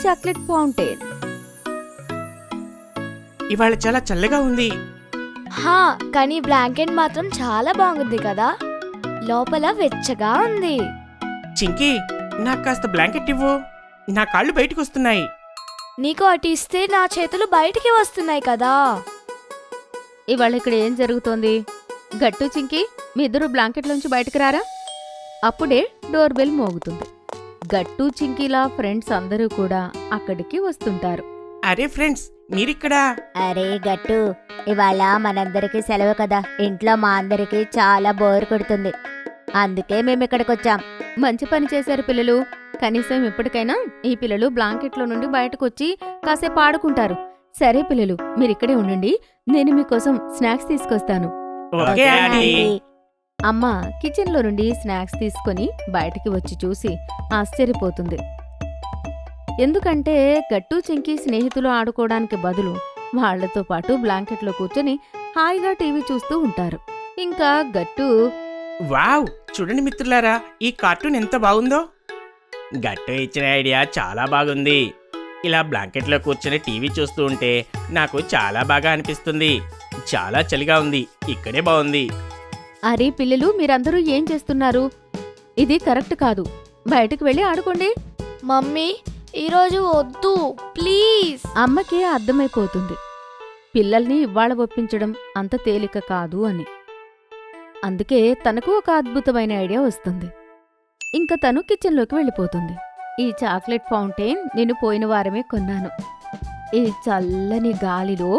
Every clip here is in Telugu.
Chocolate fountain. ఇవాళ చాలా చల్లగా ఉంది. హా, కానీ బ్లాంకెట్ మాత్రం చాలా బాగుంది కదా, లోపల వెచ్చగా ఉంది. చింకీ, నాకు కాస్త బ్లాంకెట్ ఇవ్వు. నా కాళ్ళు బయటకు వస్తున్నాయి. నీకు అటు ఇస్తే నా చేతులు బయటికి వస్తున్నాయి కదా. ఇవాళ ఇక్కడ ఏం జరుగుతోంది? గట్టు చింకి, మీ ఇద్దరు బ్లాంకెట్లోంచి బయటకు రారా. అప్పుడే డోర్ బెల్ మోగుతుంది. గట్టు చింకీలా ఫ్రెండ్స్ అందరూ కూడా అక్కడికి వస్తుంటారు. అరే ఫ్రెండ్స్, మీరిక్కడా? అరే గట్టు, ఇవాళ మనందరికీ సెలవు కదా, ఇంట్లో మా అందరికీ చాలా బోర్ కొడుతుంది, అందుకే మేము ఇక్కడికి వచ్చాం. మంచి పని చేశారు పిల్లలు. కనీసం ఇప్పటికైనా ఈ పిల్లలు బ్లాంకెట్లో నుండి బయటకు వచ్చి కాసేపు ఆడుకుంటారు. సరే పిల్లలు, మీరిక్కడే ఉండండి, నేను మీకోసం స్నాక్స్ తీసుకొస్తాను. Okay aunty. అమ్మ కిచెన్లో నుండి స్నాక్స్ తీసుకొని బయటికి వచ్చి చూసి ఆశ్చర్యపోతుంది. ఎందుకంటే గట్టు చింకి స్నేహితులు ఆడుకోవడానికి బదులు వాళ్లతో పాటు బ్లాంకెట్లో కూర్చొని హాయిగా టీవీ చూస్తూ ఉంటారు. ఇంకా గట్టు, వావ్, చూడండి మిత్రులారా, ఈ కార్టూన్ ఎంత బాగుందో. గట్టు ఇచ్చిన ఐడియా చాలా బాగుంది. ఇలా బ్లాంకెట్లో కూర్చొని టీవీ చూస్తూ ఉంటే నాకు చాలా బాగా అనిపిస్తుంది. చాలా చలిగా ఉంది, ఇక్కడే బాగుంది. అరే పిల్లలు, మీరందరూ ఏం చేస్తున్నారు? ఇది కరెక్ట్ కాదు. బయటకు వెళ్ళి ఆడుకోండి. మమ్మీ, ఈరోజు వద్దు ప్లీజ్. అమ్మకి అర్థమైపోతుంది పిల్లల్ని ఇవ్వాళ ఒప్పించడం అంత తేలిక కాదు అని. అందుకే తనకు ఒక అద్భుతమైన ఐడియా వస్తుంది. ఇంకా తను కిచెన్లోకి వెళ్ళిపోతుంది. ఈ చాక్లెట్ ఫౌంటైన్ నేను పోయిన వారమే కొన్నాను. ఈ చల్లని గాలిలో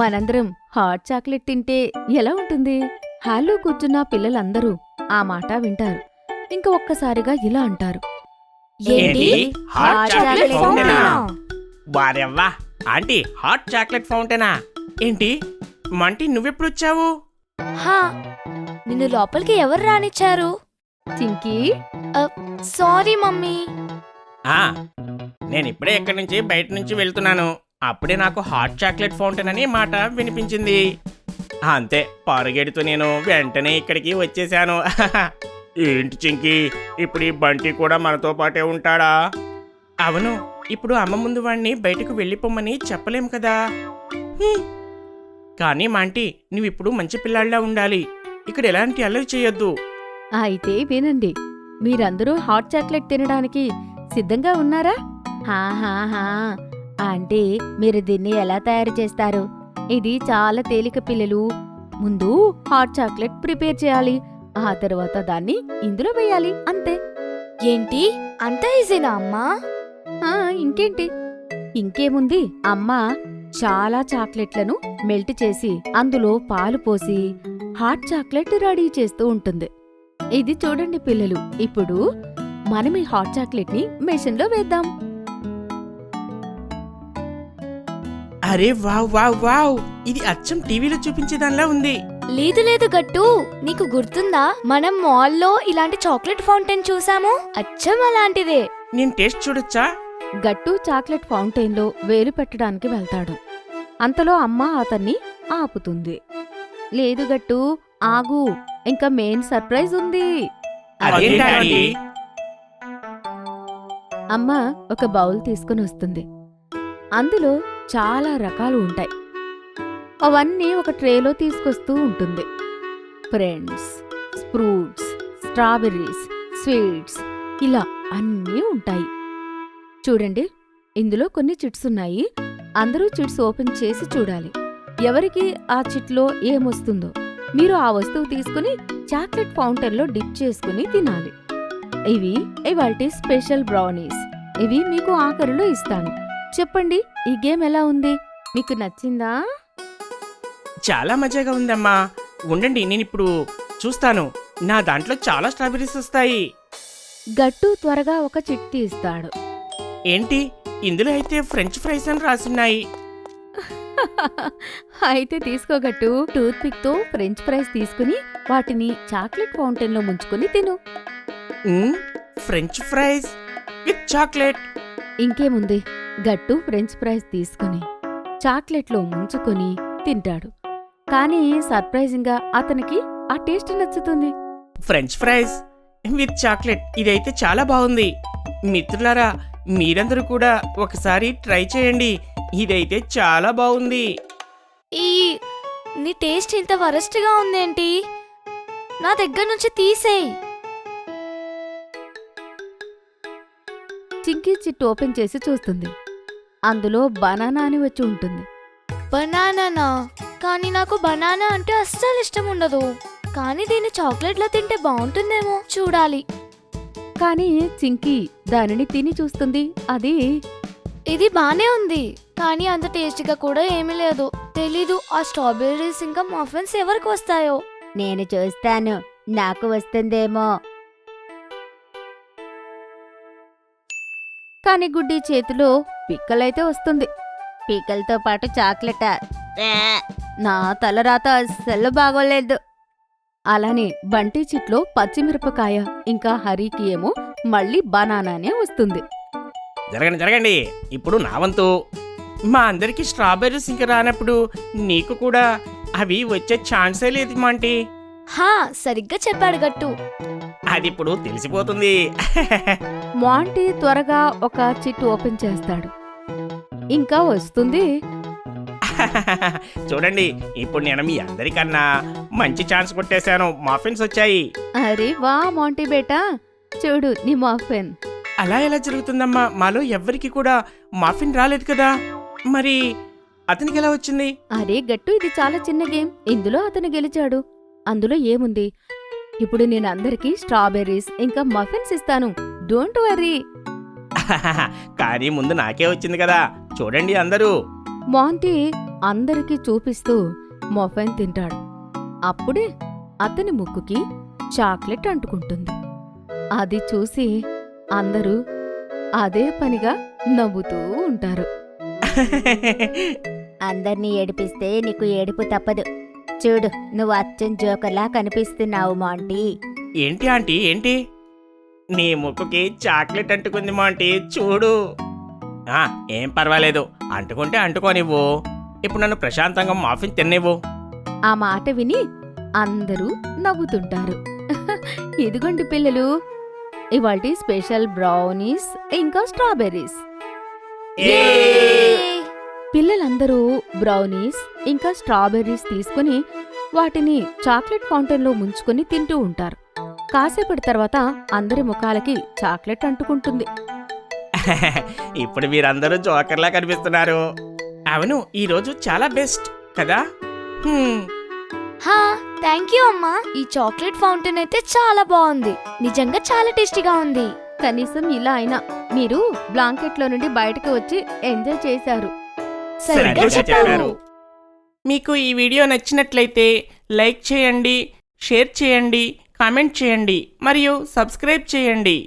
మనందరం హాట్ చాక్లెట్ తింటే ఎలా ఉంటుంది? హాల్లో కూర్చున్న పిల్లలందరూ ఆ మాట వింటారు. ఇంకా ఒక్కసారిగా ఇలా అంటారు, ఏంటి? హాట్ చాక్లెట్ ఫౌంటైనా? ఫౌంటైనా? వారెవ్వా, ఆంటీ హాట్ చాక్లెట్ ఫౌంటైనా? ఏంటి మంటీ, నువ్వెప్పుడు వచ్చావు? హా, నిన్ను లోపలికి ఎవరు రానిచ్చారు? Chinki, sorry mummy. నేను ఇప్పుడే ఎక్కడి నుంచి బయట నుంచి వెళ్తున్నాను. అప్పుడే నాకు హాట్ చాక్లెట్ ఫౌంటైన్ అనే మాట వినిపించింది. అంతే, పరుగెడుతూ నేను వెంటనే ఇక్కడికి వచ్చేసాను. ఏంటి చింకీ, ఇప్పుడు ఈ బంటి కూడా మనతో పాటే ఉంటాడా? అవును, ఇప్పుడు అమ్మ ముందు వాణ్ణి బయటకు వెళ్ళిపోమని చెప్పలేం కదా. కానీ మాంటీ, నువ్విప్పుడు మంచి పిల్లాడిలా ఉండాలి. ఇక్కడ ఎలాంటి అల్లరి చేయొద్దు. అయితే వినండి, మీరందరూ హాట్ చాక్లెట్ తినడానికి సిద్ధంగా ఉన్నారా? హా, అంటే మీరు దీన్ని ఎలా తయారు చేస్తారు? ఇది చాలా తేలిక పిల్లలు. ముందు హాట్ చాక్లెట్ ప్రిపేర్ చేయాలి, ఆ తర్వాత దాన్ని ఇందులో వేయాలి, అంతే. ఏంటి, అంత ఈజీనా అమ్మా? ఇంకేంటి, ఇంకేముంది. అమ్మ చాలా చాక్లెట్లను మెల్ట్ చేసి అందులో పాలు పోసి హాట్ చాక్లెట్ రెడీ చేస్తూ ఉంటుంది. ఇది చూడండి పిల్లలు, ఇప్పుడు మనం ఈ హాట్ చాక్లెట్ ని మెషిన్లో వేద్దాం. అరే వావ్ వావ్ వావ్, ఇది అచ్చం టీవీలో చూపించేదానిలా ఉంది. లేదు గట్టు, నీకు గుర్తుందా, మనం మాల్లో ఇలాంటి చాక్లెట్ ఫౌంటైన్ చూసాము? అచ్చం అలాంటిదే. నేను టేస్ట్ చూడొచ్చా? గట్టు చాక్లెట్ ఫౌంటైన్లో వేలు పెట్టడానికి వెళ్తాడు. అంతలో అమ్మ అతన్ని ఆపుతుంది. లేదు గట్టు, ఆగు, ఇంకా మెయిన్ సర్ప్రైజ్ ఉంది. అదేంటి? అమ్మ ఒక బౌల్ తీసుకుని వస్తుంది. అందులో చాలా రకాలు ఉంటాయి. అవన్నీ ఒక ట్రేలో తీసుకొస్తూ ఉంటుంది. ఫ్రెండ్స్, ఫ్రూట్స్, స్ట్రాబెర్రీస్, స్వీట్స్, ఇలా అన్నీ ఉంటాయి. చూడండి, ఇందులో కొన్ని చిట్స్ ఉన్నాయి. అందరూ చిట్స్ ఓపెన్ చేసి చూడాలి. ఎవరికి ఆ చిట్లో ఏమొస్తుందో మీరు ఆ వస్తువు తీసుకుని చాక్లెట్ ఫౌంటైన్లో డిప్ చేసుకుని తినాలి. ఇవి ఇవాల్టి స్పెషల్ బ్రౌనీస్. ఇవి మీకు ఆఖరిలో ఇస్తాను. చెప్పండి, ఈ గేమ్ ఎలా ఉంది? మీకు నచ్చిందా? చాలా మజాగా ఉందమ్మా. ఉండండి, నేను ఇప్పుడు చూస్తాను. నా దాంట్లో చాలా స్ట్రాబెర్రీస్ వస్తాయి. గట్టు త్వరగా ఒక చిట్ తీస్తాడు. ఏంటి, ఇందులో అయితే ఫ్రెంచ్ ఫ్రైస్ అని రాసున్నాయి. అయితే తీసుకోగట్టు. టూత్ పిక్ తో ఫ్రెంచ్ ఫ్రైస్ తీసుకుని వాటిని చాక్లెట్ ఫౌంటైన్లో ముంచుకొని తిను. French fries with chocolate. ఇంకేముంది, గట్టు ఫ్రెంచ్ ఫ్రైస్ తీసుకుని చాక్లెట్లో ముంచుకొని తింటాడు. కానీ సర్ప్రైజింగ్గా అతనికి ఆ టేస్ట్ నచ్చుతుంది. ఫ్రెంచ్ ఫ్రైస్ విత్ చాక్లెట్, ఇదైతే చాలా బాగుంది. మిత్రులారా, మీరందరూ కూడా ఒకసారి ట్రై చేయండి. ఇదైతే చాలా బాగుంది. ఈ నీ టేస్ట్ ఇంత వరస్ట్గా ఉందేంటి? నా దగ్గర నుంచి తీసేయ్. చింకీ చిట్ ఓపెన్ చేసి చూస్తుంది. అందులో బనానా అని వచ్చి ఉంటుంది. బనానానా? కానీ నాకు బనానా అంటే అస్సలు ఇష్టం ఉండదు. కానీ దీన్ని చాక్లెట్లో తింటే బాగుంటుందేమో, చూడాలి. కానీ చింకీ దానిని తిని చూస్తుంది. అది ఇది బానే ఉంది, కానీ అంత టేస్టీగా కూడా ఏమీ లేదు. తెలీదు ఆ స్ట్రాబెర్రీస్ ఇంకా మఫిన్స్ ఎవరికి వస్తాయో. నేను చూస్తాను, నాకు వస్తుందేమో. కాని గుడ్డి చేతిలో పిక్కలైతే వస్తుంది. పీకలతో పాటు చాక్లెట్. నా తలరాత అస్సలు బాగోలేదు. అలానే బంటి చిట్లో పచ్చిమిరపకాయ, ఇంకా హరికి ఏమో మళ్ళీ బనానానే వస్తుంది. జరగండి జరగండి, ఇప్పుడు నా వంతు. మా అందరికి స్ట్రాబెర్రీస్ ఇంకా రానప్పుడు నీకు కూడా అవి వచ్చే ఛాన్సే లేదు మాంటీ. హా, సరిగ్గా చెప్పాడు గట్టు. అది ఇప్పుడు తెలిసిపోతుంది. మాంటీ త్వరగా ఒక చిట్ ఓపెన్ చేస్తాడు. ఇంకా వస్తుంది. చూడండి, ఇప్పుడు నేను మీ అందరికన్నా మంచి ఛాన్స్ కొట్టేశాను. మఫిన్స్ వచ్చాయి. అరే వా మాంటీ బేటా, చూడు నీ మఫిన్. అలా ఎలా జరుగుతుందమ్మా? మాలో ఎవ్వరికి కూడా మఫిన్ రాలేదు కదా, మరి అతనికి ఎలా వచ్చింది? అరే గట్టు, ఇది చాలా చిన్న గేమ్. ఇందులో అతను గెలిచాడు. అందులో ఏముంది? ఇప్పుడు నేను అందరికీ స్ట్రాబెర్రీస్ ఇంకా మఫిన్స్ ఇస్తాను. Don't worry. కానీ ముందు నాకే వచ్చింది కదా, చూడండి అందరూ. మాంటీ అందరికీ చూపిస్తూ మఫిన్ తింటాడు. అప్పుడే అతని ముక్కుకి చాక్లెట్ అంటుకుంటుంది. అది చూసి అందరూ అదే పనిగా నవ్వుతూ ఉంటారు. అందర్నీ ఏడిపిస్తే నీకు ఏడుపు తప్పదు. చూడు, నువ్వు అచ్చం జోకర్లా కనిపిస్తున్నావు మాంటీ. ఏంటి ఆంటీ, ఏంటి? నీ ముక్కుకి చాక్లెట్ అంటుకుంది మాంటీ, చూడు. ఏం పర్వాలేదు, అంటుకుంటే అంటుకోనివ్వు. ఇప్పుడు నన్ను ప్రశాంతంగా మాఫిన్ తిన్నివ్వు. ఆ మాట విని అందరూ నవ్వుతుంటారు. ఇదిగోండి పిల్లలు, ఇవాల్టి స్పెషల్ బ్రౌనీస్ ఇంకా స్ట్రాబెర్రీస్. పిల్లలందరూ బ్రౌనీస్ ఇంకా స్ట్రాబెర్రీస్ తీసుకుని వాటిని చాక్లెట్ ఫౌంటైన్లో ముంచుకొని తింటూ ఉంటారు. కాసేపటి తర్వాత అందరి ముఖాలకి చాక్లెట్ అంటుకుంటుంది. ఇప్పుడు మీరందరూ జోకర్లా కనిపిస్తున్నారు. అవును, ఈరోజు చాలా బెస్ట్ కదా. హా, థ్యాంక్ యూ అమ్మా. ఈ చాక్లెట్ ఫౌంటైన్ అయితే చాలా బాగుంది. నిజంగా చాలా టేస్టీగా ఉంది. కనీసం ఇలా అయినా మీరు బ్లాంకెట్లో నుండి బయటకు వచ్చి ఎంజాయ్ చేశారు. సరిగ్గా సరిగ్గా చెప్పారు. చెప్పారు. మీకు ఈ వీడియో నచ్చినట్లయితే లైక్ చేయండి, షేర్ చేయండి, కామెంట్ చేయండి మరియు సబ్స్క్రైబ్ చేయండి.